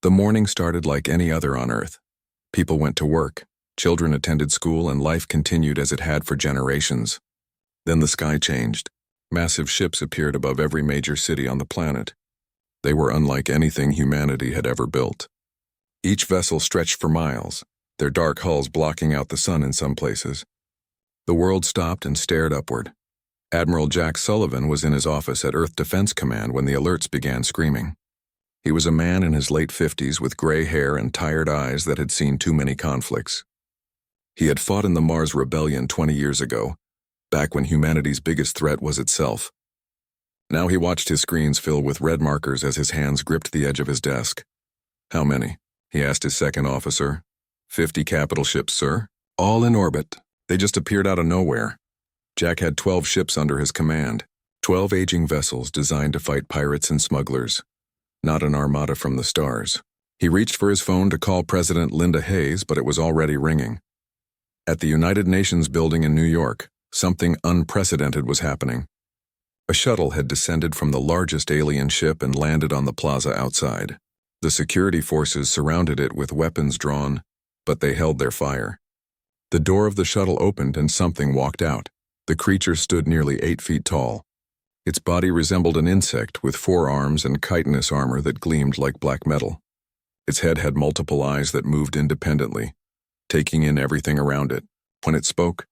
The morning started like any other on Earth. People went to work, children attended school, and life continued as it had for generations. Then the sky changed. Massive ships appeared above every major city on the planet. They were unlike anything humanity had ever built. Each vessel stretched for miles, their dark hulls blocking out the sun in some places. The world stopped and stared upward. Admiral Jack Sullivan was in his office at Earth Defense Command when the alerts began screaming. He was a man in his late 50s with gray hair and tired eyes that had seen too many conflicts. He had fought in the Mars Rebellion 20 years ago, back when humanity's biggest threat was itself. Now he watched his screens fill with red markers as his hands gripped the edge of his desk. "How many?" he asked his second officer. 50 capital ships, sir. All in orbit. They just appeared out of nowhere." Jack had 12 ships under his command, 12 aging vessels designed to fight pirates and smugglers. Not an armada from the stars. He reached for his phone to call President Linda Hayes, but it was already ringing. At the United Nations building in New York, something unprecedented was happening. A shuttle had descended from the largest alien ship and landed on the plaza outside. The security forces surrounded it with weapons drawn, but they held their fire. The door of the shuttle opened and something walked out. The creature stood nearly 8 feet tall. Its body resembled an insect with 4 arms and chitinous armor that gleamed like black metal. Its head had multiple eyes that moved independently, taking in everything around it. When it spoke,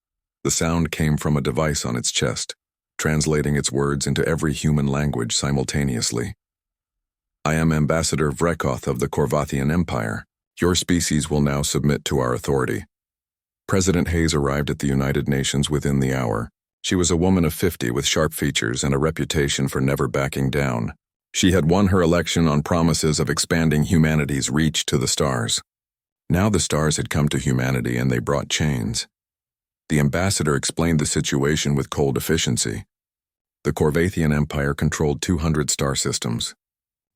the sound came from a device on its chest, translating its words into every human language simultaneously. "I am Ambassador Vrekoth of the Korvathian Empire. Your species will now submit to our authority." President Hayes arrived at the United Nations within the hour. She was a woman of 50 with sharp features and a reputation for never backing down. She had won her election on promises of expanding humanity's reach to the stars. Now the stars had come to humanity and they brought chains. The ambassador explained the situation with cold efficiency. The Korvathian Empire controlled 200 star systems.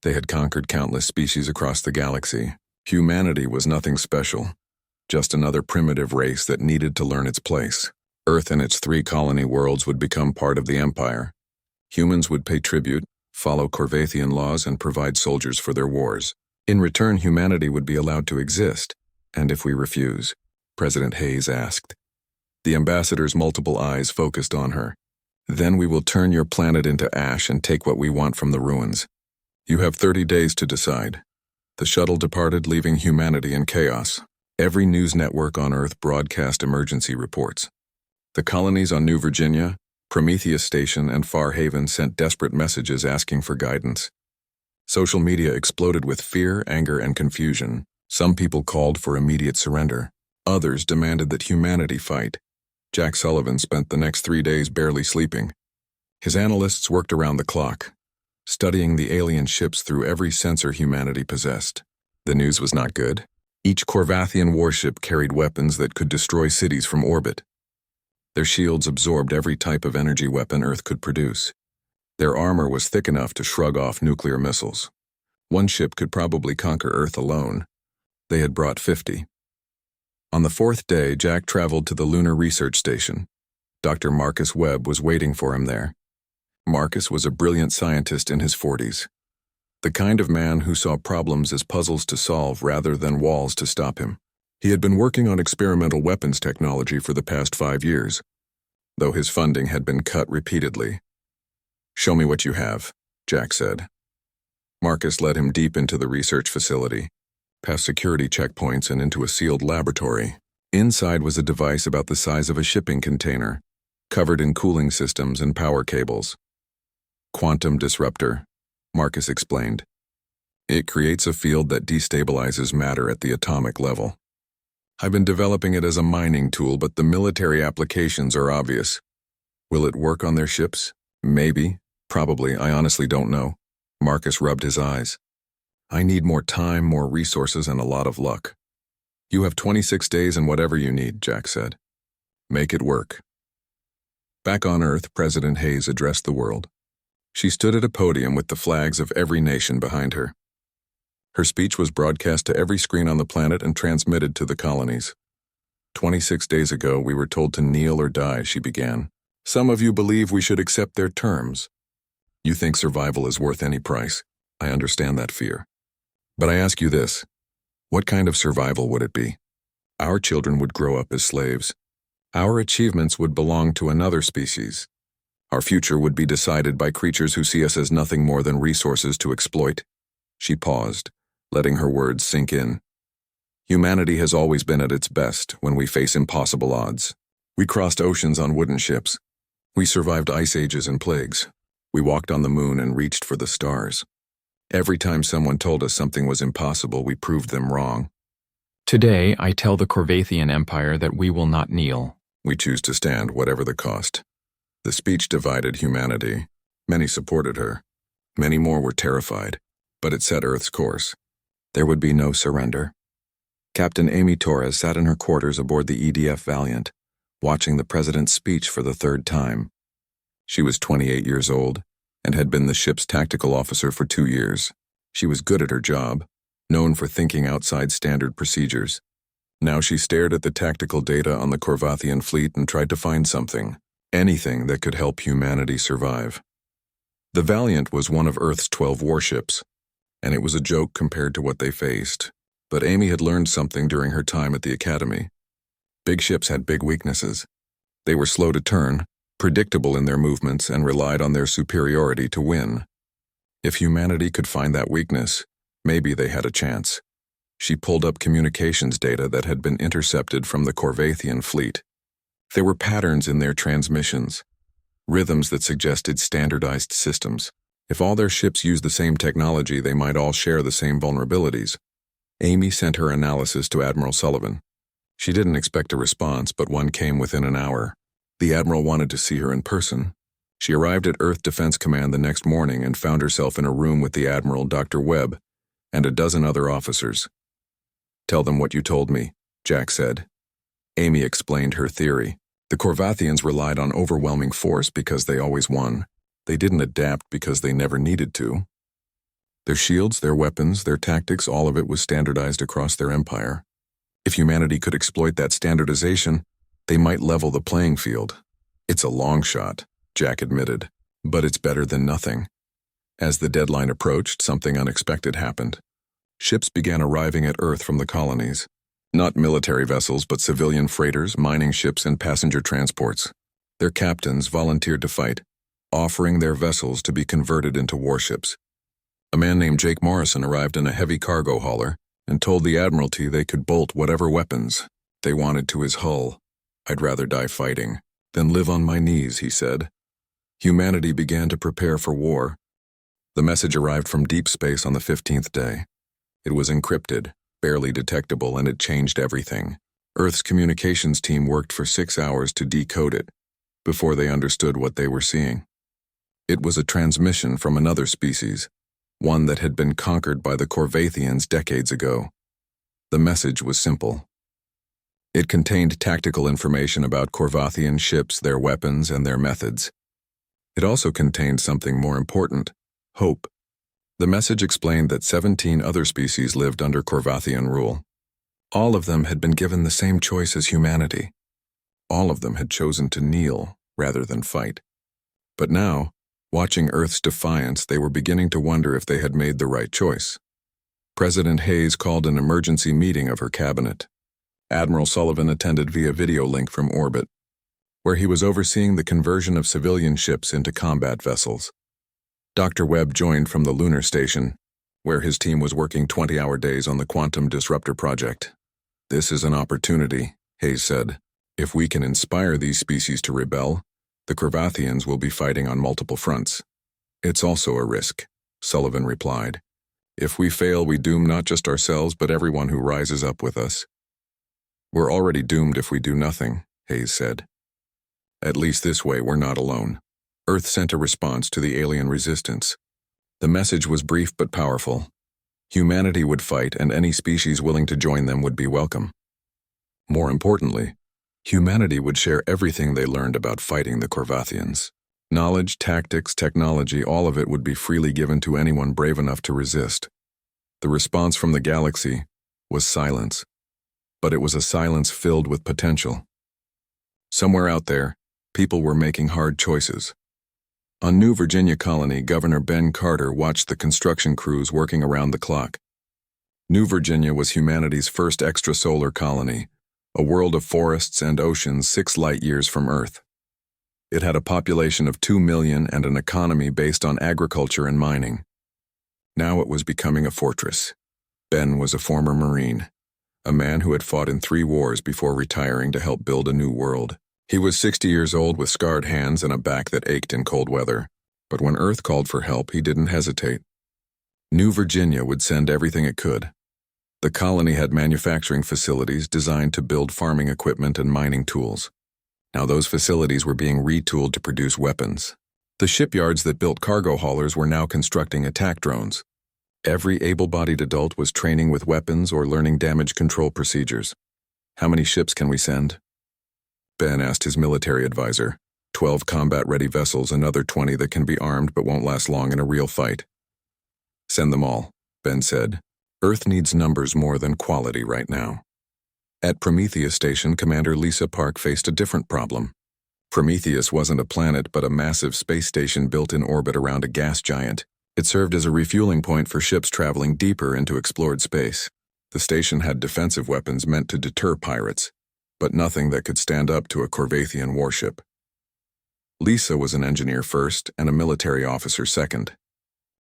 They had conquered countless species across the galaxy. Humanity was nothing special, just another primitive race that needed to learn its place. Earth and its 3 colony worlds would become part of the empire. Humans would pay tribute, follow Korvathian laws, and provide soldiers for their wars. In return, humanity would be allowed to exist. "And if we refuse?" President Hayes asked. The ambassador's multiple eyes focused on her. "Then we will turn your planet into ash and take what we want from the ruins. You have 30 days to decide." The shuttle departed, leaving humanity in chaos. Every news network on Earth broadcast emergency reports. The colonies on New Virginia, Prometheus Station, and Far Haven sent desperate messages asking for guidance. Social media exploded with fear, anger, and confusion. Some people called for immediate surrender. Others demanded that humanity fight. Jack Sullivan spent the next 3 days barely sleeping. His analysts worked around the clock, studying the alien ships through every sensor humanity possessed. The news was not good. Each Korvathian warship carried weapons that could destroy cities from orbit. Their shields absorbed every type of energy weapon Earth could produce. Their armor was thick enough to shrug off nuclear missiles. One ship could probably conquer Earth alone. They had brought 50. On the 4th day, Jack traveled to the Lunar Research Station. Dr. Marcus Webb was waiting for him there. Marcus was a brilliant scientist in his 40s. The kind of man who saw problems as puzzles to solve rather than walls to stop him. He had been working on experimental weapons technology for the past 5 years, though his funding had been cut repeatedly. "Show me what you have," Jack said. Marcus led him deep into the research facility, past security checkpoints and into a sealed laboratory. Inside was a device about the size of a shipping container, covered in cooling systems and power cables. "Quantum disruptor," Marcus explained. "It creates a field that destabilizes matter at the atomic level. I've been developing it as a mining tool, but the military applications are obvious. Will it work on their ships? Maybe. Probably. I honestly don't know." Marcus rubbed his eyes. "I need more time, more resources, and a lot of luck." "You have 26 days and whatever you need," Jack said. "Make it work." Back on Earth, President Hayes addressed the world. She stood at a podium with the flags of every nation behind her. Her speech was broadcast to every screen on the planet and transmitted to the colonies. 26 days ago, we were told to kneel or die," she began. "Some of you believe we should accept their terms. You think survival is worth any price. I understand that fear. But I ask you this, what kind of survival would it be? Our children would grow up as slaves. Our achievements would belong to another species. Our future would be decided by creatures who see us as nothing more than resources to exploit. She paused, letting her words sink in. Humanity has always been at its best when we face impossible odds. We crossed oceans on wooden ships. We survived ice ages and plagues. We walked on the moon and reached for the stars. Every time someone told us something was impossible, we proved them wrong. Today, I tell the Corvathian Empire that we will not kneel. We choose to stand, whatever the cost. The speech divided humanity. Many supported her. Many more were terrified. But it set Earth's course. There would be no surrender. Captain Amy Torres sat in her quarters aboard the EDF Valiant, watching the president's speech for the third time. She was 28 years old and had been the ship's tactical officer for 2 years. She was good at her job, known for thinking outside standard procedures. Now she stared at the tactical data on the Corvathian fleet and tried to find something, anything that could help humanity survive. The Valiant was one of Earth's 12 warships, and it was a joke compared to what they faced. But Amy had learned something during her time at the Academy. Big ships had big weaknesses. They were slow to turn, predictable in their movements, and relied on their superiority to win. If humanity could find that weakness, maybe they had a chance. She pulled up communications data that had been intercepted from the Corvathian fleet. There were patterns in their transmissions, rhythms that suggested standardized systems. If all their ships used the same technology, they might all share the same vulnerabilities. Amy sent her analysis to Admiral Sullivan. She didn't expect a response, but one came within an hour. The Admiral wanted to see her in person. She arrived at Earth Defense Command the next morning and found herself in a room with the Admiral, Dr. Webb, and a dozen other officers. "Tell them what you told me," Jack said. Amy explained her theory. The Corvathians relied on overwhelming force because they always won. They didn't adapt because they never needed to. Their shields, their weapons, their tactics, all of it was standardized across their empire. If humanity could exploit that standardization, they might level the playing field. It's a long shot, Jack admitted, but it's better than nothing. As the deadline approached, something unexpected happened. Ships began arriving at Earth from the colonies. Not military vessels, but civilian freighters, mining ships, and passenger transports. Their captains volunteered to fight, offering their vessels to be converted into warships. A man named Jake Morrison arrived in a heavy cargo hauler and told the Admiralty they could bolt whatever weapons they wanted to his hull. "I'd rather die fighting than live on my knees," he said. Humanity began to prepare for war. The message arrived from deep space on the 15th day. It was encrypted, barely detectable, and it changed everything. Earth's communications team worked for 6 hours to decode it before they understood what they were seeing. It was a transmission from another species, one that had been conquered by the Corvathians decades ago. The message was simple. It contained tactical information about Corvathian ships, their weapons, and their methods. It also contained something more important: hope. The message explained that 17 other species lived under Corvathian rule. All of them had been given the same choice as humanity. All of them had chosen to kneel rather than fight. But now, watching Earth's defiance, they were beginning to wonder if they had made the right choice. President Hayes called an emergency meeting of her cabinet. Admiral Sullivan attended via video link from orbit, where he was overseeing the conversion of civilian ships into combat vessels. Dr. Webb joined from the lunar station, where his team was working 20-hour days on the Quantum Disruptor project. "This is an opportunity," Hayes said. "If we can inspire these species to rebel, the Corvathians will be fighting on multiple fronts." "It's also a risk," Sullivan replied. "If we fail, we doom not just ourselves, but everyone who rises up with us." "We're already doomed if we do nothing," Hayes said. "At least this way we're not alone." Earth sent a response to the alien resistance. The message was brief but powerful. Humanity would fight, and any species willing to join them would be welcome. More importantly, humanity would share everything they learned about fighting the Corvathians. Knowledge, tactics, technology, all of it would be freely given to anyone brave enough to resist. The response from the galaxy was silence, but it was a silence filled with potential. Somewhere out there, people were making hard choices. On New Virginia Colony, Governor Ben Carter watched the construction crews working around the clock. New Virginia was humanity's first extrasolar colony, a world of forests and oceans 6 light-years from Earth. It had a population of 2 million and an economy based on agriculture and mining. Now it was becoming a fortress. Ben was a former Marine, a man who had fought in 3 wars before retiring to help build a new world. He was 60 years old with scarred hands and a back that ached in cold weather, but when Earth called for help, he didn't hesitate. New Virginia would send everything it could. The colony had manufacturing facilities designed to build farming equipment and mining tools. Now those facilities were being retooled to produce weapons. The shipyards that built cargo haulers were now constructing attack drones. Every able-bodied adult was training with weapons or learning damage control procedures. How many ships can we send? Ben asked his military advisor. 12 combat-ready vessels, another 20 that can be armed but won't last long in a real fight. Send them all, Ben said. Earth needs numbers more than quality right now. At Prometheus Station, Commander Lisa Park faced a different problem. Prometheus wasn't a planet but a massive space station built in orbit around a gas giant. It served as a refueling point for ships traveling deeper into explored space. The station had defensive weapons meant to deter pirates, but nothing that could stand up to a Corvathian warship. Lisa was an engineer first and a military officer second.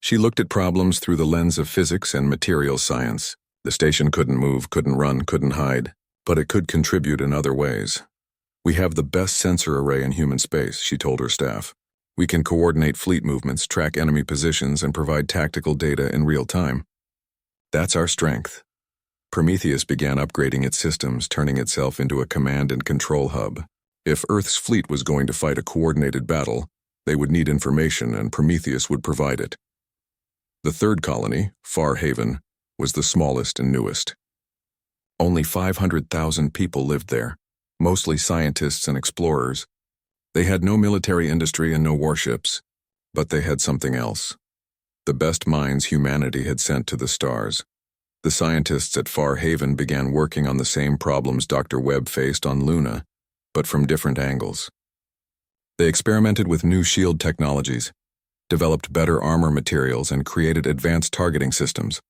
She looked at problems through the lens of physics and materials science. The station couldn't move, couldn't run, couldn't hide, but it could contribute in other ways. We have the best sensor array in human space, she told her staff. We can coordinate fleet movements, track enemy positions, and provide tactical data in real time. That's our strength. Prometheus began upgrading its systems, turning itself into a command and control hub. If Earth's fleet was going to fight a coordinated battle, they would need information and Prometheus would provide it. The third colony, Far Haven, was the smallest and newest. Only 500,000 people lived there, mostly scientists and explorers. They had no military industry and no warships, but they had something else. The best minds humanity had sent to the stars. The scientists at Far Haven began working on the same problems Dr. Webb faced on Luna, but from different angles. They experimented with new shield technologies, developed better armor materials, and created advanced targeting systems.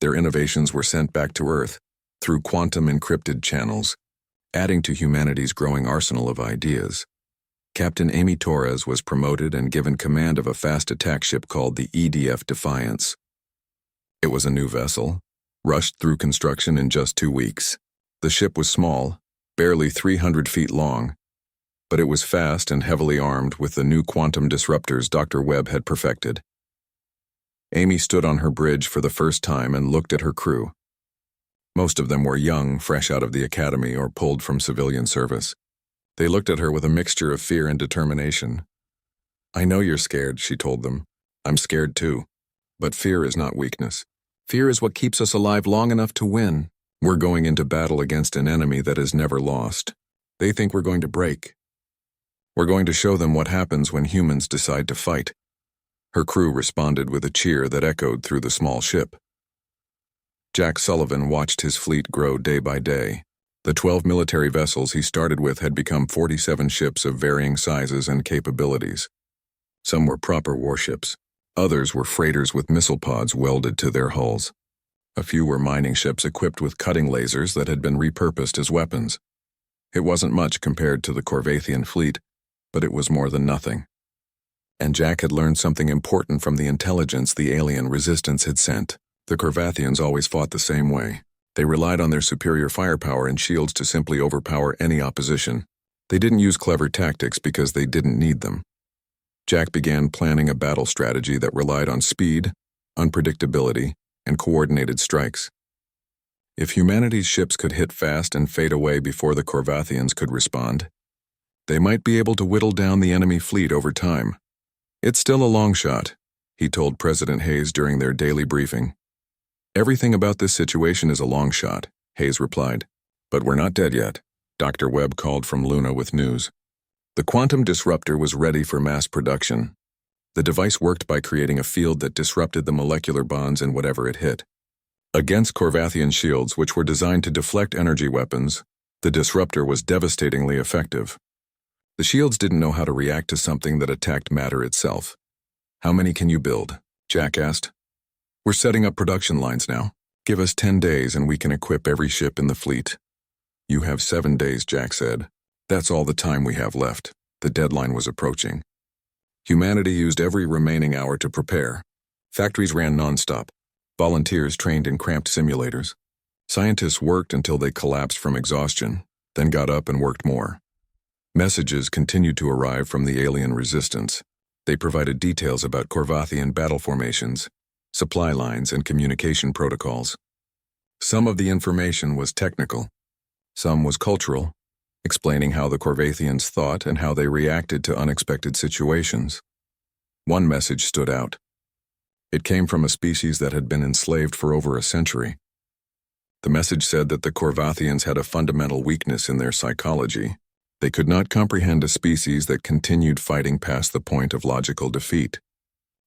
Their innovations were sent back to Earth through quantum-encrypted channels, adding to humanity's growing arsenal of ideas. Captain Amy Torres was promoted and given command of a fast attack ship called the EDF Defiance. It was a new vessel, rushed through construction in just 2 weeks. The ship was small, barely 300 feet long, but it was fast and heavily armed with the new quantum disruptors Dr. Webb had perfected. Amy stood on her bridge for the first time and looked at her crew. Most of them were young, fresh out of the academy or pulled from civilian service. They looked at her with a mixture of fear and determination. "I know you're scared," she told them. "I'm scared too. But fear is not weakness. Fear is what keeps us alive long enough to win. We're going into battle against an enemy that is never lost. They think we're going to break. We're going to show them what happens when humans decide to fight." Her crew responded with a cheer that echoed through the small ship. Jack Sullivan watched his fleet grow day by day. The 12 military vessels he started with had become 47 ships of varying sizes and capabilities. Some were proper warships. Others were freighters with missile pods welded to their hulls. A few were mining ships equipped with cutting lasers that had been repurposed as weapons. It wasn't much compared to the Corvathian fleet, but it was more than nothing. And Jack had learned something important from the intelligence the alien resistance had sent. The Corvathians always fought the same way. They relied on their superior firepower and shields to simply overpower any opposition. They didn't use clever tactics because they didn't need them. Jack began planning a battle strategy that relied on speed, unpredictability, and coordinated strikes. If humanity's ships could hit fast and fade away before the Corvathians could respond, they might be able to whittle down the enemy fleet over time. "It's still a long shot," he told President Hayes during their daily briefing. "Everything about this situation is a long shot," Hayes replied. "But we're not dead yet," Dr. Webb called from Luna with news. The quantum disruptor was ready for mass production. The device worked by creating a field that disrupted the molecular bonds in whatever it hit. Against Corvathian shields, which were designed to deflect energy weapons, the disruptor was devastatingly effective. The shields didn't know how to react to something that attacked matter itself. "How many can you build?" Jack asked. "We're setting up production lines now. Give us 10 days and we can equip every ship in the fleet. You have 7 days, Jack said. That's all the time we have left. The deadline was approaching. Humanity used every remaining hour to prepare. Factories ran nonstop. Volunteers trained in cramped simulators. Scientists worked until they collapsed from exhaustion, then got up and worked more. Messages continued to arrive from the alien resistance. They provided details about Corvathian battle formations, supply lines, and communication protocols. Some of the information was technical. Some was cultural, explaining how the Corvathians thought and how they reacted to unexpected situations. One message stood out. It came from a species that had been enslaved for over a century. The message said that the Corvathians had a fundamental weakness in their psychology. They could not comprehend a species that continued fighting past the point of logical defeat.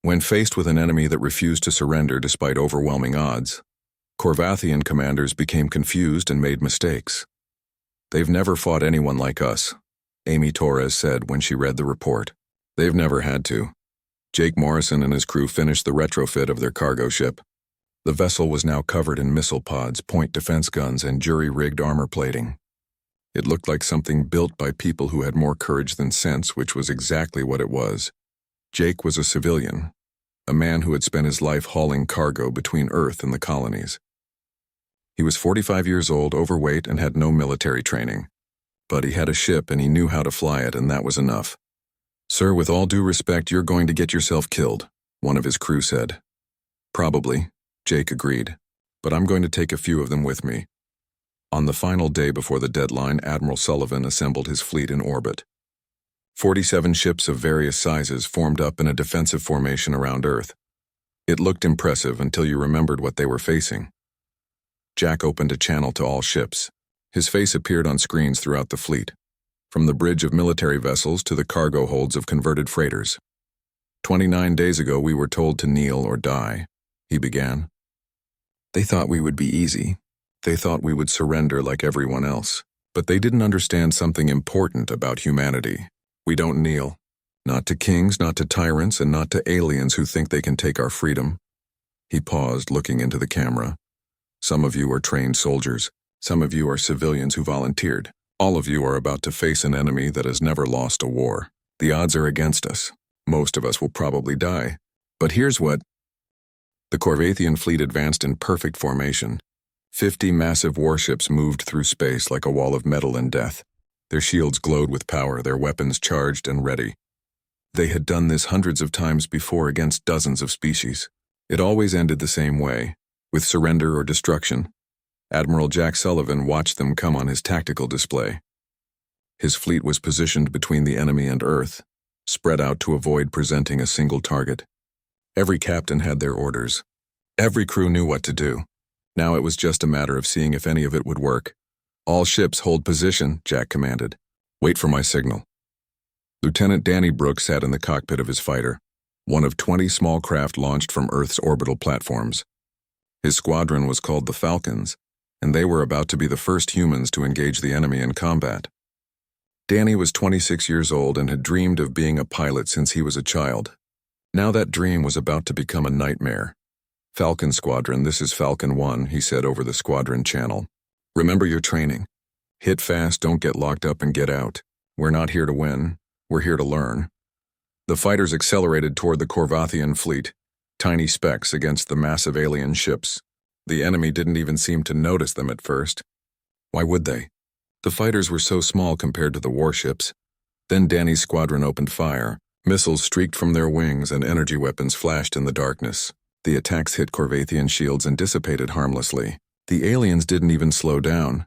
When faced with an enemy that refused to surrender despite overwhelming odds, Corvathian commanders became confused and made mistakes. "They've never fought anyone like us," Amy Torres said when she read the report. "They've never had to." Jake Morrison and his crew finished the retrofit of their cargo ship. The vessel was now covered in missile pods, point defense guns, and jury-rigged armor plating. It looked like something built by people who had more courage than sense, which was exactly what it was. Jake was a civilian, a man who had spent his life hauling cargo between Earth and the colonies. He was 45 years old, overweight, and had no military training. But he had a ship and he knew how to fly it, and that was enough. "Sir, with all due respect, you're going to get yourself killed," one of his crew said. "Probably," Jake agreed, "but I'm going to take a few of them with me." On the final day before the deadline, Admiral Sullivan assembled his fleet in orbit. 47 ships of various sizes formed up in a defensive formation around Earth. It looked impressive until you remembered what they were facing. Jack opened a channel to all ships. His face appeared on screens throughout the fleet, from the bridge of military vessels to the cargo holds of converted freighters. 29 days ago we were told to kneel or die," he began. "They thought we would be easy. They thought we would surrender like everyone else. But they didn't understand something important about humanity. We don't kneel. Not to kings, not to tyrants, and not to aliens who think they can take our freedom." He paused, looking into the camera. "Some of you are trained soldiers. Some of you are civilians who volunteered. All of you are about to face an enemy that has never lost a war. The odds are against us. Most of us will probably die. But here's what..." The Corvathian fleet advanced in perfect formation. 50 massive warships moved through space like a wall of metal and death. Their shields glowed with power, their weapons charged and ready. They had done this hundreds of times before against dozens of species. It always ended the same way, with surrender or destruction. Admiral Jack Sullivan watched them come on his tactical display. His fleet was positioned between the enemy and Earth, spread out to avoid presenting a single target. Every captain had their orders. Every crew knew what to do. Now it was just a matter of seeing if any of it would work. "All ships hold position," Jack commanded. "Wait for my signal." Lieutenant Danny Brooks sat in the cockpit of his fighter, one of 20 small craft launched from Earth's orbital platforms. His squadron was called the Falcons, and they were about to be the first humans to engage the enemy in combat. Danny was 26 years old and had dreamed of being a pilot since he was a child. Now that dream was about to become a nightmare. "Falcon Squadron, this is Falcon 1, he said over the squadron channel. "Remember your training. Hit fast, don't get locked up, and get out. We're not here to win. We're here to learn." The fighters accelerated toward the Corvathian fleet, tiny specks against the massive alien ships. The enemy didn't even seem to notice them at first. Why would they? The fighters were so small compared to the warships. Then Danny's squadron opened fire. Missiles streaked from their wings and energy weapons flashed in the darkness. The attacks hit Corvathian shields and dissipated harmlessly. The aliens didn't even slow down.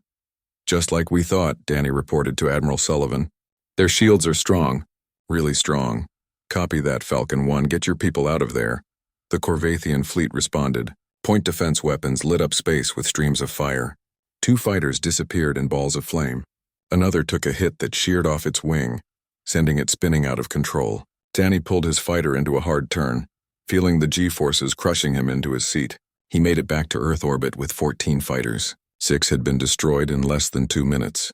"Just like we thought," Danny reported to Admiral Sullivan. "Their shields are strong. Really strong. Copy that, Falcon 1. Get your people out of there." The Corvathian fleet responded. Point defense weapons lit up space with streams of fire. 2 fighters disappeared in balls of flame. Another took a hit that sheared off its wing, sending it spinning out of control. Danny pulled his fighter into a hard turn, feeling the G-forces crushing him into his seat. He made it back to Earth orbit with 14 fighters. 6 had been destroyed in less than 2 minutes.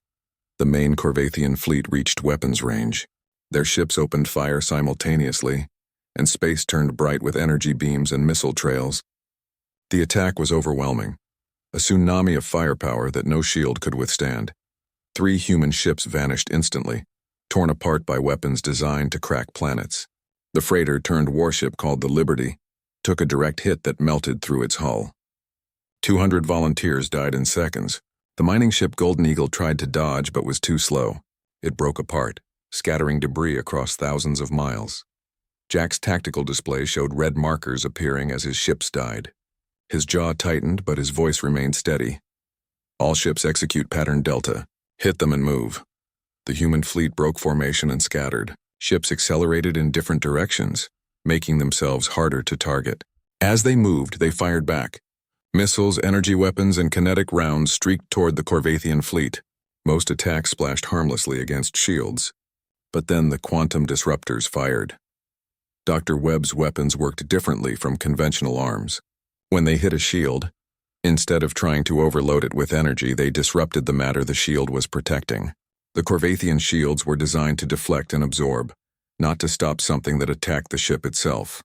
The main Corvathian fleet reached weapons range. Their ships opened fire simultaneously, and space turned bright with energy beams and missile trails. The attack was overwhelming. a tsunami of firepower that no shield could withstand. 3 human ships vanished instantly, torn apart by weapons designed to crack planets. The freighter-turned-warship called the Liberty took a direct hit that melted through its hull. 200 volunteers died in seconds. The mining ship Golden Eagle tried to dodge but was too slow. It broke apart, scattering debris across thousands of miles. Jack's tactical display showed red markers appearing as his ships died. His jaw tightened, but his voice remained steady. All ships execute pattern Delta. Hit them and move. The human fleet broke formation and scattered. Ships accelerated in different directions, making themselves harder to target. As they moved, they fired back. Missiles, energy weapons, and kinetic rounds streaked toward the Corvathian fleet. Most attacks splashed harmlessly against shields. But then the quantum disruptors fired. Dr. Webb's weapons worked differently from conventional arms. When they hit a shield, instead of trying to overload it with energy, they disrupted the matter the shield was protecting. The Corvathian shields were designed to deflect and absorb, not to stop something that attacked the ship itself.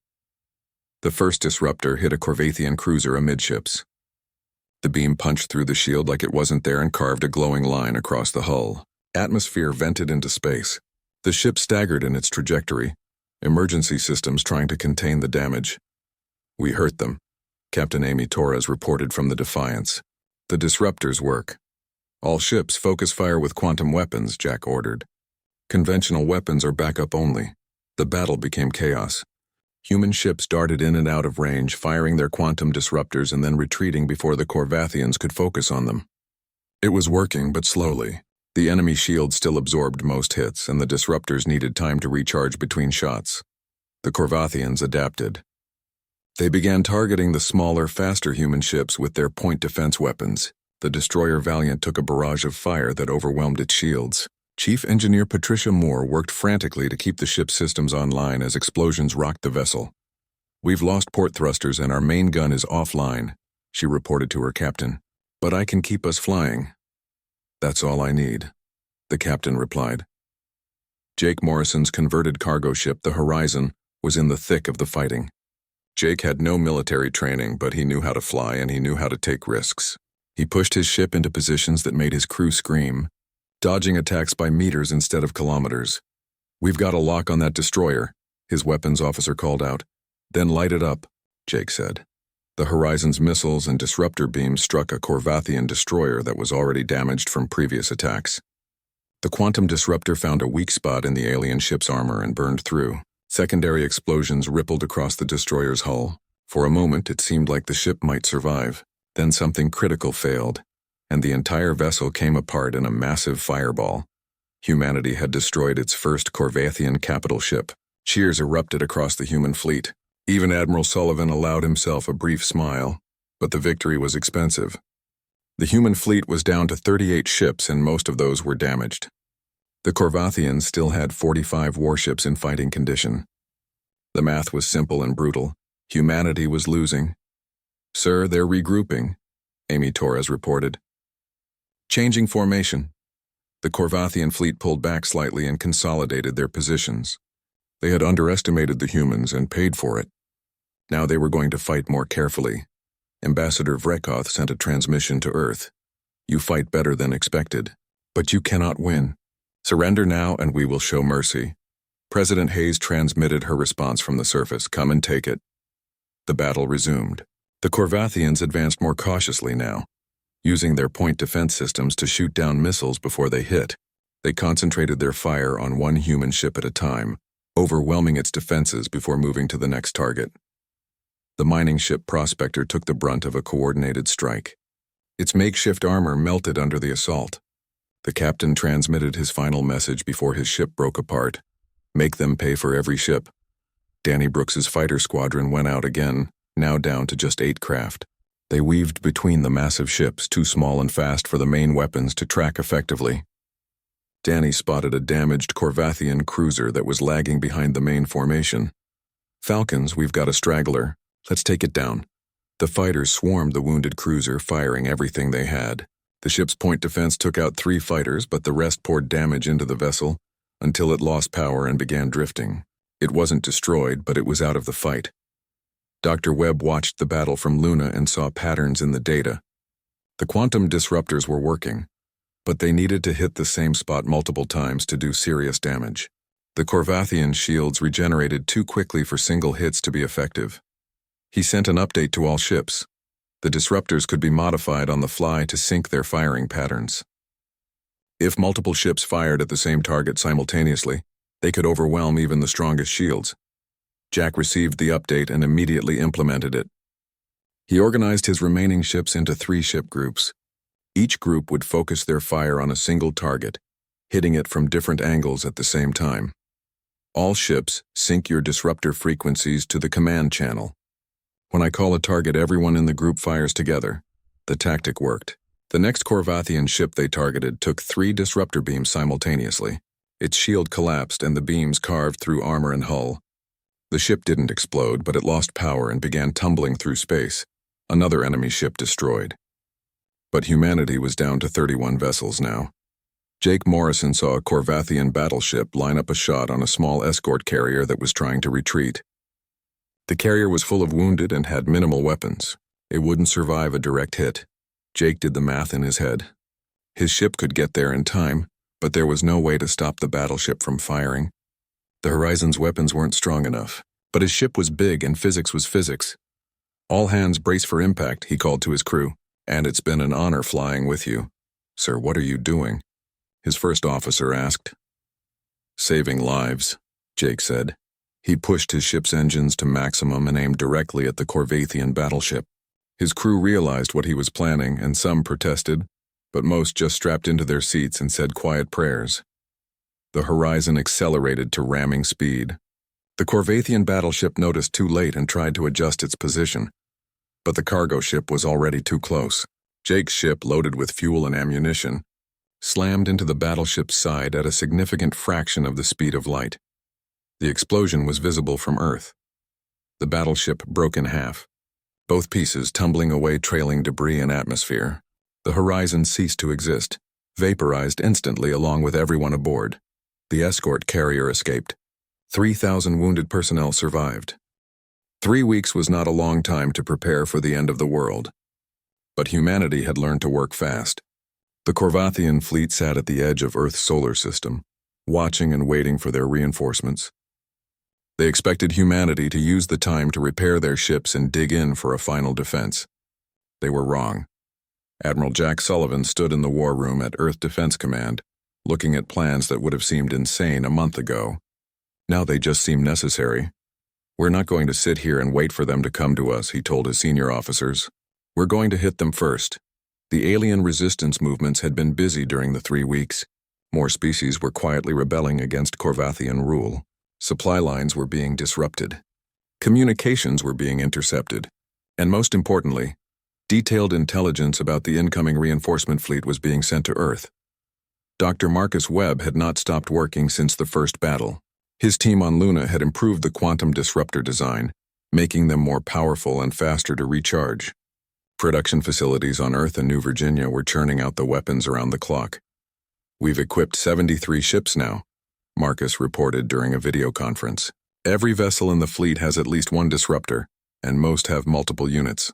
The first disruptor hit a Corvathian cruiser amidships. The beam punched through the shield like it wasn't there and carved a glowing line across the hull. Atmosphere vented into space. The ship staggered in its trajectory, emergency systems trying to contain the damage. "We hurt them," Captain Amy Torres reported from the Defiance. "The disruptors work." "All ships focus fire with quantum weapons," Jack ordered. "Conventional weapons are backup only." The battle became chaos. Human ships darted in and out of range, firing their quantum disruptors and then retreating before the Corvathians could focus on them. It was working, but slowly. The enemy shield still absorbed most hits, and the disruptors needed time to recharge between shots. The Corvathians adapted. They began targeting the smaller, faster human ships with their point defense weapons. The destroyer Valiant took a barrage of fire that overwhelmed its shields. Chief Engineer Patricia Moore worked frantically to keep the ship's systems online as explosions rocked the vessel. "We've lost port thrusters and our main gun is offline," she reported to her captain. "But I can keep us flying." "That's all I need," the captain replied. Jake Morrison's converted cargo ship, the Horizon, was in the thick of the fighting. Jake had no military training, but he knew how to fly and he knew how to take risks. He pushed his ship into positions that made his crew scream, dodging attacks by meters instead of kilometers. "We've got a lock on that destroyer," his weapons officer called out. "Then light it up," Jake said. The Horizon's missiles and disruptor beams struck a Corvathian destroyer that was already damaged from previous attacks. The quantum disruptor found a weak spot in the alien ship's armor and burned through. Secondary explosions rippled across the destroyer's hull. For a moment, it seemed like the ship might survive. Then something critical failed, and the entire vessel came apart in a massive fireball. Humanity had destroyed its first Corvathian capital ship. Cheers erupted across the human fleet. Even Admiral Sullivan allowed himself a brief smile, but the victory was expensive. The human fleet was down to 38 ships, and most of those were damaged. The Corvathians still had 45 warships in fighting condition. The math was simple and brutal. Humanity was losing. "Sir, they're regrouping," Amy Torres reported. "Changing formation." The Corvathian fleet pulled back slightly and consolidated their positions. They had underestimated the humans and paid for it. Now they were going to fight more carefully. Ambassador Vrekoth sent a transmission to Earth. "You fight better than expected, but you cannot win. Surrender now and we will show mercy." President Hayes transmitted her response from the surface. "Come and take it." The battle resumed. The Corvathians advanced more cautiously now, using their point defense systems to shoot down missiles before they hit. They concentrated their fire on one human ship at a time, overwhelming its defenses before moving to the next target. The mining ship Prospector took the brunt of a coordinated strike. Its makeshift armor melted under the assault. The captain transmitted his final message before his ship broke apart. "Make them pay for every ship." Danny Brooks's fighter squadron went out again, now down to just 8 craft. They weaved between the massive ships, too small and fast for the main weapons to track effectively. Danny spotted a damaged Corvathian cruiser that was lagging behind the main formation. "Falcons, we've got a straggler. Let's take it down." The fighters swarmed the wounded cruiser, firing everything they had. The ship's point defense took out 3 fighters, but the rest poured damage into the vessel until it lost power and began drifting. It wasn't destroyed, but it was out of the fight. Dr. Webb watched the battle from Luna and saw patterns in the data. The quantum disruptors were working, but they needed to hit the same spot multiple times to do serious damage. The Corvathian shields regenerated too quickly for single hits to be effective. He sent an update to all ships. The disruptors could be modified on the fly to sync their firing patterns. If multiple ships fired at the same target simultaneously, they could overwhelm even the strongest shields. Jack received the update and immediately implemented it. He organized his remaining ships into 3 ship groups. Each group would focus their fire on a single target, hitting it from different angles at the same time. All ships sync your disruptor frequencies to the command channel. When I call a target, everyone in the group fires together. The tactic worked. The next Corvathian ship they targeted took 3 disruptor beams simultaneously. Its shield collapsed and the beams carved through armor and hull. The ship didn't explode, but it lost power and began tumbling through space. Another enemy ship destroyed. But humanity was down to 31 vessels now. Jake Morrison saw a Corvathian battleship line up a shot on a small escort carrier that was trying to retreat. The carrier was full of wounded and had minimal weapons. It wouldn't survive a direct hit. Jake did the math in his head. His ship could get there in time, but there was no way to stop the battleship from firing. The Horizon's weapons weren't strong enough, but his ship was big and physics was physics. "All hands brace for impact," he called to his crew. "And it's been an honor flying with you." "Sir, what are you doing?" his first officer asked. "Saving lives," Jake said. He pushed his ship's engines to maximum and aimed directly at the Corvathian battleship. His crew realized what he was planning, and some protested, but most just strapped into their seats and said quiet prayers. The Horizon accelerated to ramming speed. The Corvathian battleship noticed too late and tried to adjust its position, but the cargo ship was already too close. Jake's ship, loaded with fuel and ammunition, slammed into the battleship's side at a significant fraction of the speed of light. The explosion was visible from Earth. The battleship broke in half, both pieces tumbling away, trailing debris and atmosphere. The Horizon ceased to exist, vaporized instantly along with everyone aboard. The escort carrier escaped. 3,000 wounded personnel survived. 3 weeks was not a long time to prepare for the end of the world. But humanity had learned to work fast. The Corvathian fleet sat at the edge of Earth's solar system, watching and waiting for their reinforcements. They expected humanity to use the time to repair their ships and dig in for a final defense. They were wrong. Admiral Jack Sullivan stood in the war room at Earth Defense Command, looking at plans that would have seemed insane a month ago. Now they just seem necessary. "We're not going to sit here and wait for them to come to us," he told his senior officers. "We're going to hit them first." The alien resistance movements had been busy during the 3 weeks. More species were quietly rebelling against Corvathian rule. Supply lines were being disrupted. Communications were being intercepted. And most importantly, detailed intelligence about the incoming reinforcement fleet was being sent to Earth. Dr. Marcus Webb had not stopped working since the first battle. His team on Luna had improved the quantum disruptor design, making them more powerful and faster to recharge. Production facilities on Earth and New Virginia were churning out the weapons around the clock. "We've equipped 73 ships now," Marcus reported during a video conference. "Every vessel in the fleet has at least one disruptor, and most have multiple units."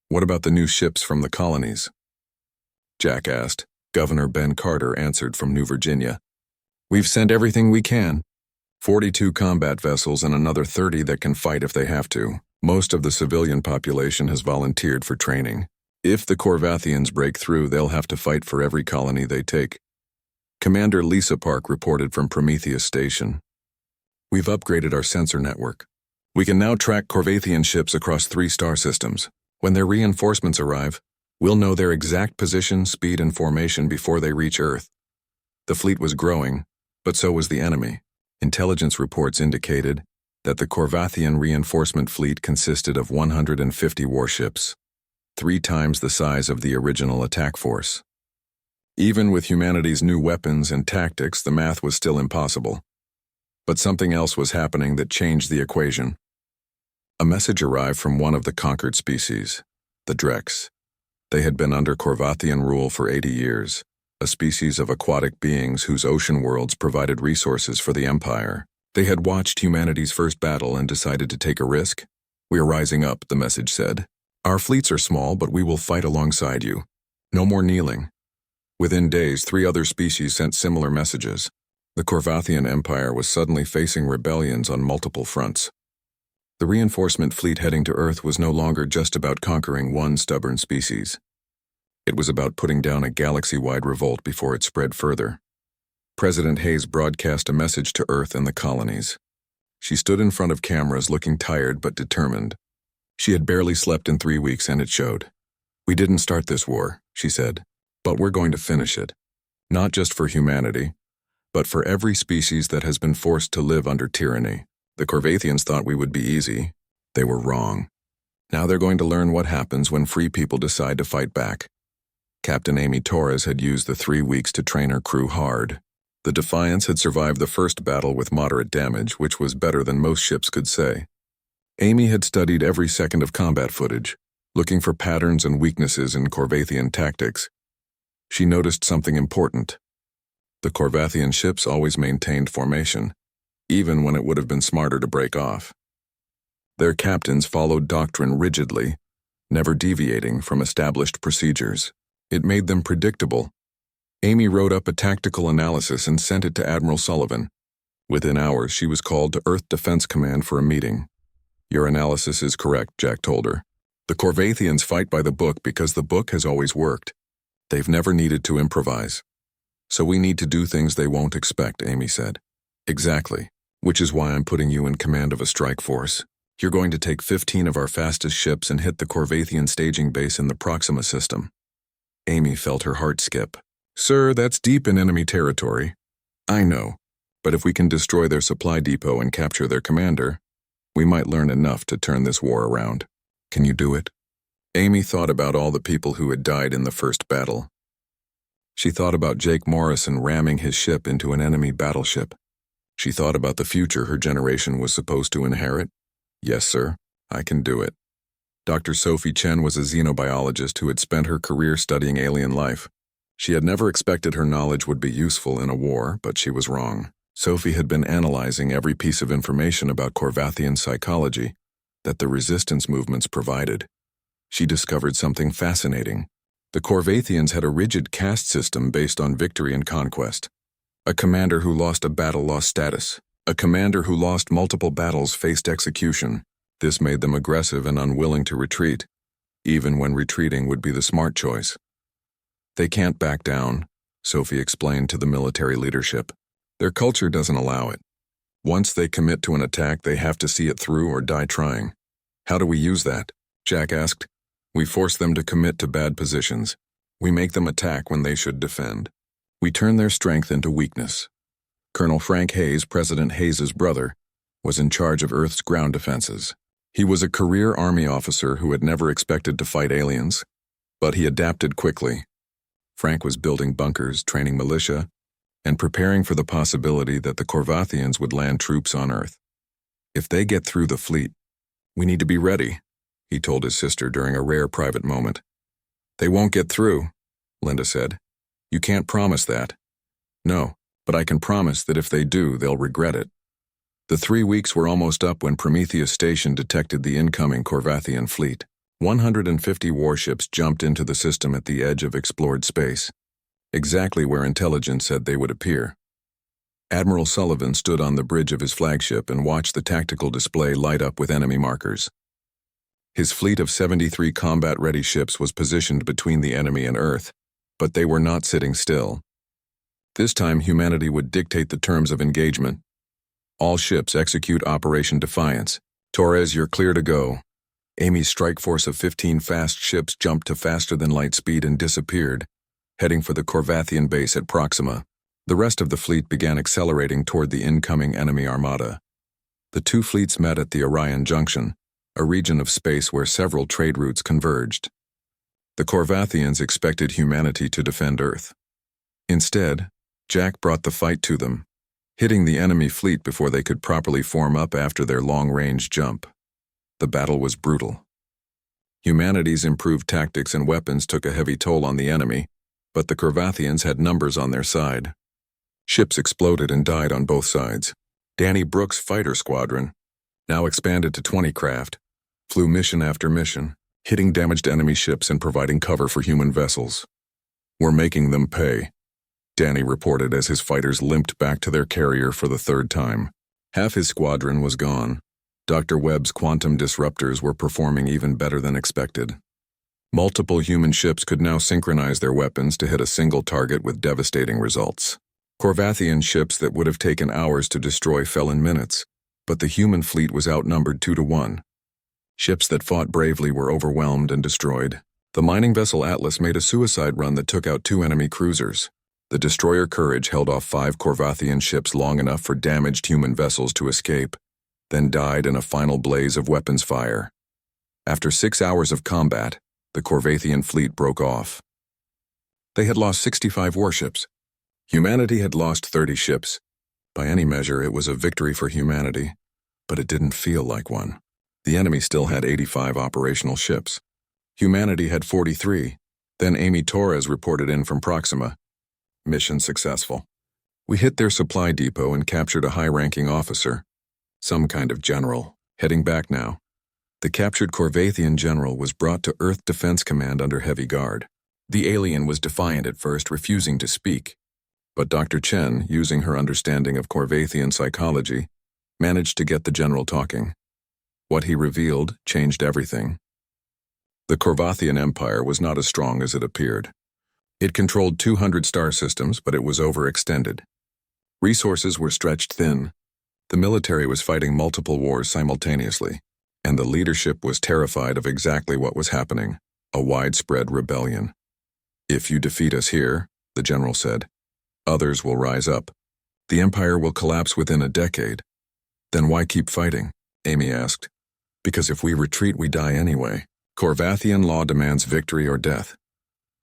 "What about the new ships from the colonies?" Jack asked. Governor Ben Carter answered from New Virginia. "We've sent everything we can. 42 combat vessels and another 30 that can fight if they have to. Most of the civilian population has volunteered for training. If the Corvathians break through, they'll have to fight for every colony they take." Commander Lisa Park reported from Prometheus Station. "We've upgraded our sensor network. We can now track Corvathian ships across 3 star systems. When their reinforcements arrive, we'll know their exact position, speed, and formation before they reach Earth." The fleet was growing, but so was the enemy. Intelligence reports indicated that the Corvathian reinforcement fleet consisted of 150 warships, 3 times the size of the original attack force. Even with humanity's new weapons and tactics, the math was still impossible. But something else was happening that changed the equation. A message arrived from one of the conquered species, the Drex. They had been under Corvathian rule for 80 years, a species of aquatic beings whose ocean worlds provided resources for the Empire. They had watched humanity's first battle and decided to take a risk. "We are rising up," the message said. "Our fleets are small, but we will fight alongside you. No more kneeling. Within days, 3 other species sent similar messages. The Corvathian Empire was suddenly facing rebellions on multiple fronts. The reinforcement fleet heading to Earth was no longer just about conquering one stubborn species. It was about putting down a galaxy-wide revolt before it spread further. President Hayes broadcast a message to Earth and the colonies. She stood in front of cameras looking tired but determined. She had barely slept in 3 weeks and it showed. "We didn't start this war," she said, "but we're going to finish it. Not just for humanity, but for every species that has been forced to live under tyranny." The Corvathians thought we would be easy. They were wrong. Now they're going to learn what happens when free people decide to fight back. Captain Amy Torres had used the 3 weeks to train her crew hard. The Defiance had survived the first battle with moderate damage, which was better than most ships could say. Amy had studied every second of combat footage, looking for patterns and weaknesses in Corvathian tactics. She noticed something important. The Corvathian ships always maintained formation, even when it would have been smarter to break off. Their captains followed doctrine rigidly, never deviating from established procedures. It made them predictable. Amy wrote up a tactical analysis and sent it to Admiral Sullivan. Within hours, she was called to Earth Defense Command for a meeting. "Your analysis is correct," Jack told her. "The Corvathians fight by the book because the book has always worked. They've never needed to improvise. So we need to do things they won't expect," Amy said. "Exactly. Which is why I'm putting you in command of a strike force. You're going to take 15 of our fastest ships and hit the Corvathian staging base in the Proxima system." Amy felt her heart skip. "Sir, that's deep in enemy territory." "I know, but if we can destroy their supply depot and capture their commander, we might learn enough to turn this war around. Can you do it?" Amy thought about all the people who had died in the first battle. She thought about Jake Morrison ramming his ship into an enemy battleship. She thought about the future her generation was supposed to inherit. "Yes, sir, I can do it." Dr. Sophie Chen was a xenobiologist who had spent her career studying alien life. She had never expected her knowledge would be useful in a war, but she was wrong. Sophie had been analyzing every piece of information about Corvathian psychology that the resistance movements provided. She discovered something fascinating. The Corvathians had a rigid caste system based on victory and conquest. A commander who lost a battle lost status. A commander who lost multiple battles faced execution. This made them aggressive and unwilling to retreat, even when retreating would be the smart choice. "They can't back down," Sophie explained to the military leadership. "Their culture doesn't allow it. Once they commit to an attack, they have to see it through or die trying." "How do we use that?" Jack asked. "We force them to commit to bad positions. We make them attack when they should defend. We turn their strength into weakness." Colonel Frank Hayes, President Hayes's brother, was in charge of Earth's ground defenses. He was a career Army officer who had never expected to fight aliens, but he adapted quickly. Frank was building bunkers, training militia, and preparing for the possibility that the Corvathians would land troops on Earth. "If they get through the fleet, we need to be ready," he told his sister during a rare private moment. "They won't get through," Linda said. "You can't promise that." "No, but I can promise that if they do, they'll regret it." The 3 weeks were almost up when Prometheus Station detected the incoming Corvathian fleet. 150 warships jumped into the system at the edge of explored space, exactly where intelligence said they would appear. Admiral Sullivan stood on the bridge of his flagship and watched the tactical display light up with enemy markers. His fleet of 73 combat-ready ships was positioned between the enemy and Earth, but they were not sitting still. This time, humanity would dictate the terms of engagement. "All ships execute Operation Defiance. Torres, you're clear to go." Amy's strike force of 15 fast ships jumped to faster-than-light speed and disappeared, heading for the Corvathian base at Proxima. The rest of the fleet began accelerating toward the incoming enemy armada. The two fleets met at the Orion Junction, a region of space where several trade routes converged. The Corvathians expected humanity to defend Earth. Instead, Jack brought the fight to them, hitting the enemy fleet before they could properly form up after their long-range jump. The battle was brutal. Humanity's improved tactics and weapons took a heavy toll on the enemy, but the Corvathians had numbers on their side. Ships exploded and died on both sides. Danny Brooks' fighter squadron, now expanded to 20 craft, flew mission after mission, hitting damaged enemy ships and providing cover for human vessels. We're making them pay, Danny reported as his fighters limped back to their carrier for the third time. Half his squadron was gone. Dr. Webb's quantum disruptors were performing even better than expected. Multiple human ships could now synchronize their weapons to hit a single target with devastating results. Corvathian ships that would have taken hours to destroy fell in minutes, but the human fleet was outnumbered 2-1. Ships that fought bravely were overwhelmed and destroyed. The mining vessel Atlas made a suicide run that took out 2 enemy cruisers. The destroyer Courage held off 5 Corvathian ships long enough for damaged human vessels to escape, then died in a final blaze of weapons fire. After 6 hours of combat, the Corvathian fleet broke off. They had lost 65 warships. Humanity had lost 30 ships. By any measure, it was a victory for humanity, but it didn't feel like one. The enemy still had 85 operational ships. Humanity had 43. Then Amy Torres reported in from Proxima. Mission successful. We hit their supply depot and captured a high-ranking officer, some kind of general, heading back now. The captured Corvathian general was brought to Earth Defense Command under heavy guard. The alien was defiant at first, refusing to speak. But Dr. Chen, using her understanding of Corvathian psychology, managed to get the general talking. What he revealed changed everything. The Corvathian Empire was not as strong as it appeared. It controlled 200 star systems, but it was overextended. Resources were stretched thin. The military was fighting multiple wars simultaneously, and the leadership was terrified of exactly what was happening, a widespread rebellion. If you defeat us here, the general said, others will rise up. The empire will collapse within a decade. Then why keep fighting? Amy asked. Because if we retreat, we die anyway. Corvathian law demands victory or death.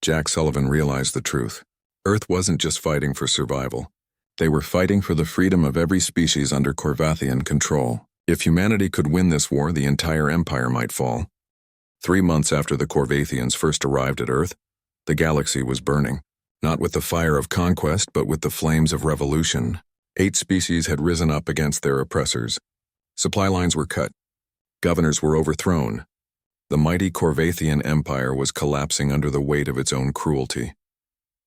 Jack Sullivan realized the truth. Earth wasn't just fighting for survival. They were fighting for the freedom of every species under Corvathian control. If humanity could win this war, the entire empire might fall. 3 months after the Corvathians first arrived at Earth, the galaxy was burning, not with the fire of conquest, but with the flames of revolution. 8 species had risen up against their oppressors. Supply lines were cut. Governors were overthrown. The mighty Corvathian Empire was collapsing under the weight of its own cruelty.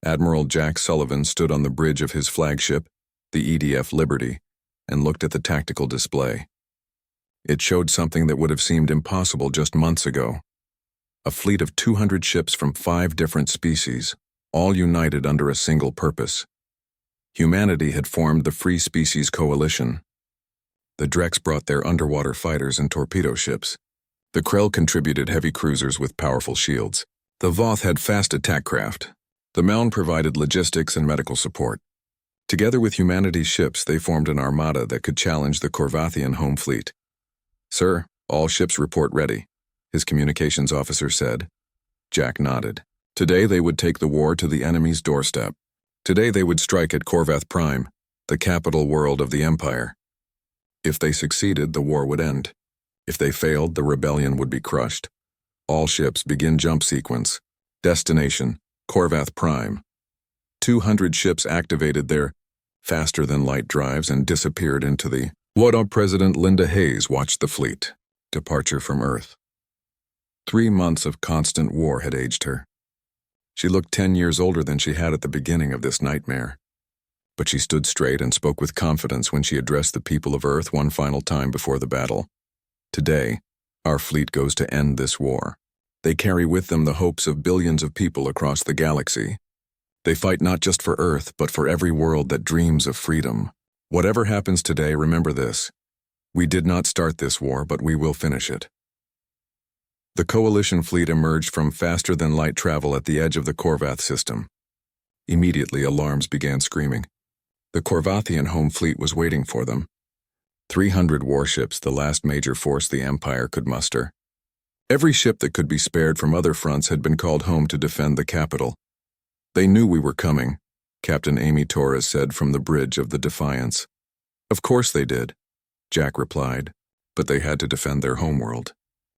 Admiral Jack Sullivan stood on the bridge of his flagship, the EDF Liberty, and looked at the tactical display. It showed something that would have seemed impossible just months ago. A fleet of 200 ships from 5 different species, all united under a single purpose. Humanity had formed the Free Species Coalition. The Drex brought their underwater fighters and torpedo ships. The Krell contributed heavy cruisers with powerful shields. The Voth had fast attack craft. The Meln provided logistics and medical support. Together with humanity's ships, they formed an armada that could challenge the Corvathian home fleet. Sir, all ships report ready, his communications officer said. Jack nodded. Today they would take the war to the enemy's doorstep. Today they would strike at Corvath Prime, the capital world of the Empire. If they succeeded, the war would end. If they failed, the rebellion would be crushed. All ships begin jump sequence. Destination, Corvath Prime. 200 ships activated their faster-than-light drives and disappeared into the WADA. President Linda Hayes watched the fleet. Departure from Earth. 3 months of constant war had aged her. She looked 10 years older than she had at the beginning of this nightmare. But she stood straight and spoke with confidence when she addressed the people of Earth one final time before the battle. Today, our fleet goes to end this war. They carry with them the hopes of billions of people across the galaxy. They fight not just for Earth, but for every world that dreams of freedom. Whatever happens today, remember this. We did not start this war, but we will finish it. The Coalition fleet emerged from faster-than-light travel at the edge of the Corvath system. Immediately, alarms began screaming. The Corvathian home fleet was waiting for them. 300 warships, the last major force the Empire could muster. Every ship that could be spared from other fronts had been called home to defend the capital. They knew we were coming, Captain Amy Torres said from the bridge of the Defiance. Of course they did, Jack replied, but they had to defend their homeworld.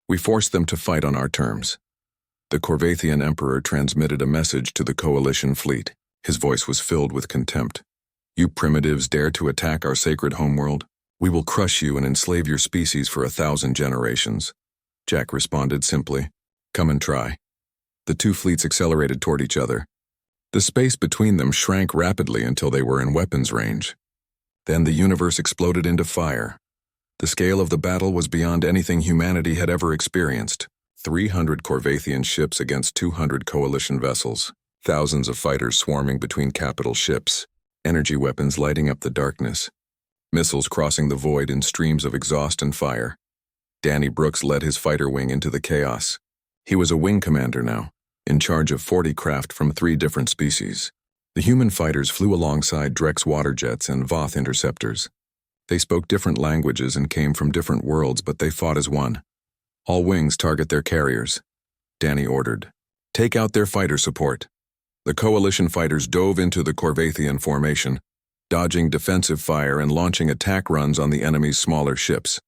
We forced them to fight on our terms. The Corvathian Emperor transmitted a message to the Coalition fleet. His voice was filled with contempt. You primitives dare to attack our sacred homeworld? We will crush you and enslave your species for 1,000 generations. Jack responded simply, come and try. The 2 fleets accelerated toward each other. The space between them shrank rapidly until they were in weapons range. Then the universe exploded into fire. The scale of the battle was beyond anything humanity had ever experienced. 300 Corvathian ships against 200 coalition vessels. Thousands of fighters swarming between capital ships. Energy weapons lighting up the darkness. Missiles crossing the void in streams of exhaust and fire. Danny Brooks led his fighter wing into the chaos. He was a wing commander now, in charge of 40 craft from 3 different species. The human fighters flew alongside Drex water jets and Voth interceptors. They spoke different languages and came from different worlds, but they fought as one. All wings target their carriers. Danny ordered. Take out their fighter support. The coalition fighters dove into the Corvathian formation, dodging defensive fire and launching attack runs on the enemy's smaller ships.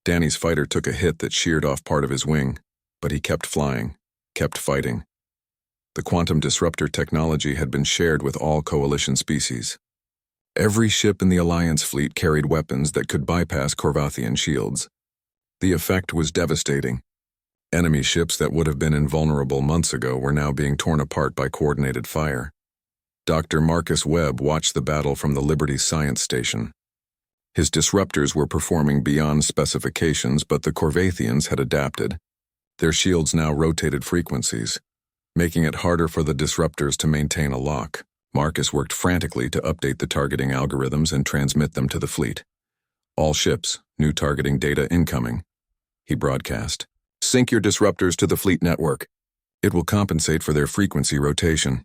Danny's fighter took a hit that sheared off part of his wing, but he kept flying, kept fighting. The quantum disruptor technology had been shared with all coalition species. Every ship in the Alliance fleet carried weapons that could bypass Corvathian shields. The effect was devastating. Enemy ships that would have been invulnerable months ago were now being torn apart by coordinated fire. Dr. Marcus Webb watched the battle from the Liberty Science Station. His disruptors were performing beyond specifications, but the Corvathians had adapted. Their shields now rotated frequencies, making it harder for the disruptors to maintain a lock. Marcus worked frantically to update the targeting algorithms and transmit them to the fleet. All ships, new targeting data incoming. He broadcast. Sync your disruptors to the fleet network. It will compensate for their frequency rotation.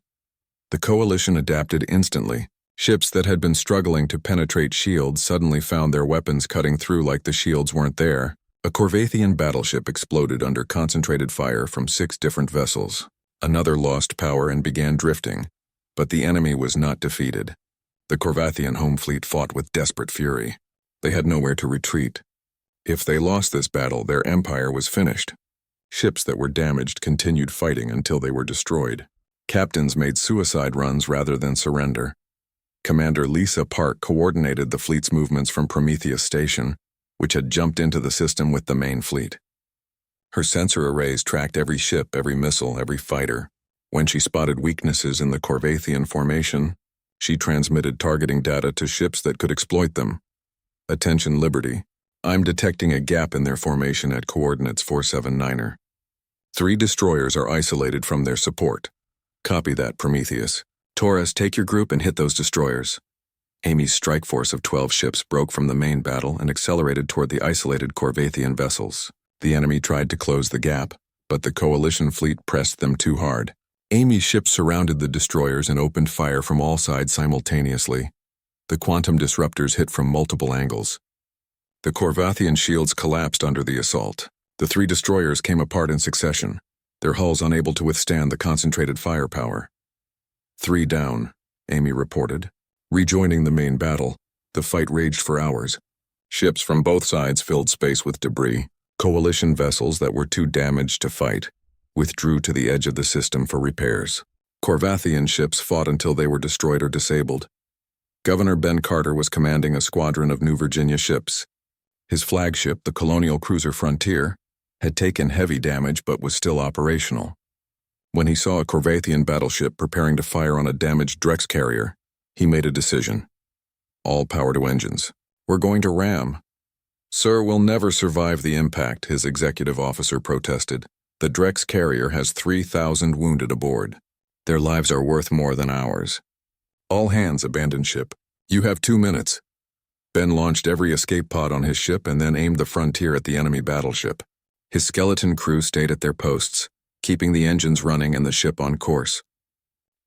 The coalition adapted instantly. Ships that had been struggling to penetrate shields suddenly found their weapons cutting through like the shields weren't there. A Corvathian battleship exploded under concentrated fire from 6 different vessels. Another lost power and began drifting, but the enemy was not defeated. The Corvathian home fleet fought with desperate fury. They had nowhere to retreat. If they lost this battle, their empire was finished. Ships that were damaged continued fighting until they were destroyed. Captains made suicide runs rather than surrender. Commander Lisa Park coordinated the fleet's movements from Prometheus Station, which had jumped into the system with the main fleet. Her sensor arrays tracked every ship, every missile, every fighter. When she spotted weaknesses in the Corvathian formation, she transmitted targeting data to ships that could exploit them. Attention Liberty. I'm detecting a gap in their formation at coordinates 479er. 3 destroyers are isolated from their support. Copy that, Prometheus. Torres, take your group and hit those destroyers. Amy's strike force of 12 ships broke from the main battle and accelerated toward the isolated Corvathian vessels. The enemy tried to close the gap, but the coalition fleet pressed them too hard. Amy's ships surrounded the destroyers and opened fire from all sides simultaneously. The quantum disruptors hit from multiple angles. The Corvathian shields collapsed under the assault. The 3 destroyers came apart in succession, their hulls unable to withstand the concentrated firepower. 3 down, Amy reported. Rejoining the main battle, the fight raged for hours. Ships from both sides filled space with debris. Coalition vessels that were too damaged to fight withdrew to the edge of the system for repairs. Corvathian ships fought until they were destroyed or disabled. Governor Ben Carter was commanding a squadron of New Virginia ships. His flagship, the colonial cruiser Frontier, had taken heavy damage but was still operational. When he saw a Corvathian battleship preparing to fire on a damaged Drex carrier, he made a decision. All power to engines. We're going to ram. Sir, we'll never survive the impact, his executive officer protested. The Drex carrier has 3,000 wounded aboard. Their lives are worth more than ours. All hands abandon ship. You have 2 minutes. Ben launched every escape pod on his ship and then aimed the Frontier at the enemy battleship. His skeleton crew stayed at their posts, keeping the engines running and the ship on course.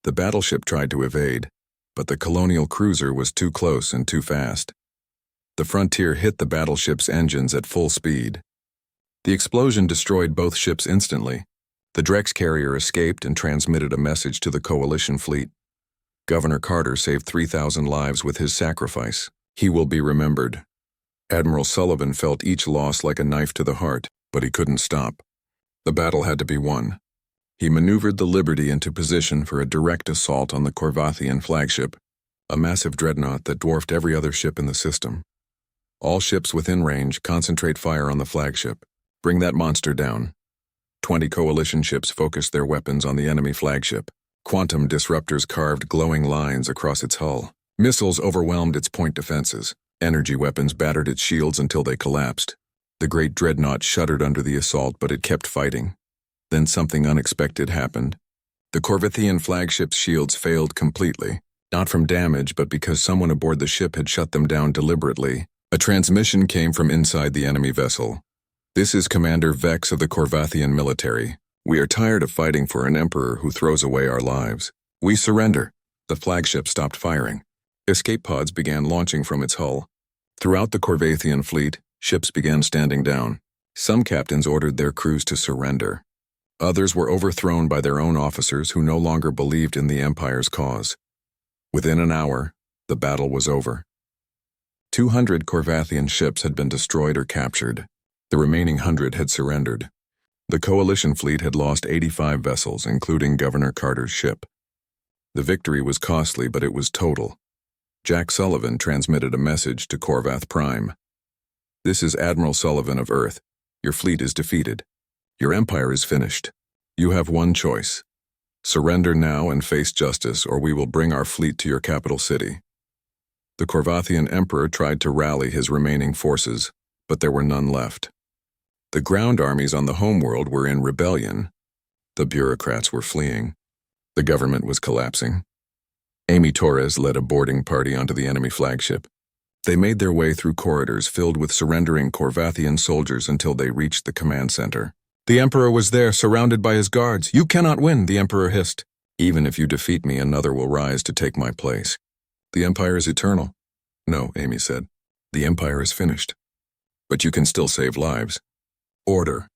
The battleship tried to evade, but the colonial cruiser was too close and too fast. The Frontier hit the battleship's engines at full speed. The explosion destroyed both ships instantly. The Drex carrier escaped and transmitted a message to the coalition fleet. Governor Carter saved 3,000 lives with his sacrifice. He will be remembered. Admiral Sullivan felt each loss like a knife to the heart, but he couldn't stop. The battle had to be won. He maneuvered the Liberty into position for a direct assault on the Corvathian flagship, a massive dreadnought that dwarfed every other ship in the system. All ships within range concentrate fire on the flagship. Bring that monster down. 20 coalition ships focused their weapons on the enemy flagship. Quantum disruptors carved glowing lines across its hull. Missiles overwhelmed its point defenses. Energy weapons battered its shields until they collapsed. The great dreadnought shuddered under the assault, but it kept fighting. Then something unexpected happened. The Corvethian flagship's shields failed completely, not from damage, but because someone aboard the ship had shut them down deliberately. A transmission came from inside the enemy vessel. "This is Commander Vex of the Corvathian military. We are tired of fighting for an emperor who throws away our lives. We surrender." The flagship stopped firing. Escape pods began launching from its hull. Throughout the Corvathian fleet, ships began standing down. Some captains ordered their crews to surrender. Others were overthrown by their own officers who no longer believed in the Empire's cause. Within an hour, the battle was over. 200 Corvathian ships had been destroyed or captured. The remaining 100 had surrendered. The coalition fleet had lost 85 vessels, including Governor Carter's ship. The victory was costly, but it was total. Jack Sullivan transmitted a message to Corvath Prime. "This is Admiral Sullivan of Earth. Your fleet is defeated. Your empire is finished. You have one choice. Surrender now and face justice, or we will bring our fleet to your capital city." The Corvathian emperor tried to rally his remaining forces, but there were none left. The ground armies on the homeworld were in rebellion. The bureaucrats were fleeing. The government was collapsing. Amy Torres led a boarding party onto the enemy flagship. They made their way through corridors filled with surrendering Corvathian soldiers until they reached the command center. "The Emperor was there, surrounded by his guards. You cannot win," the Emperor hissed. "Even if you defeat me, another will rise to take my place." "The Empire is eternal." "No," Amy said. "The Empire is finished. But you can still save lives." "Order,"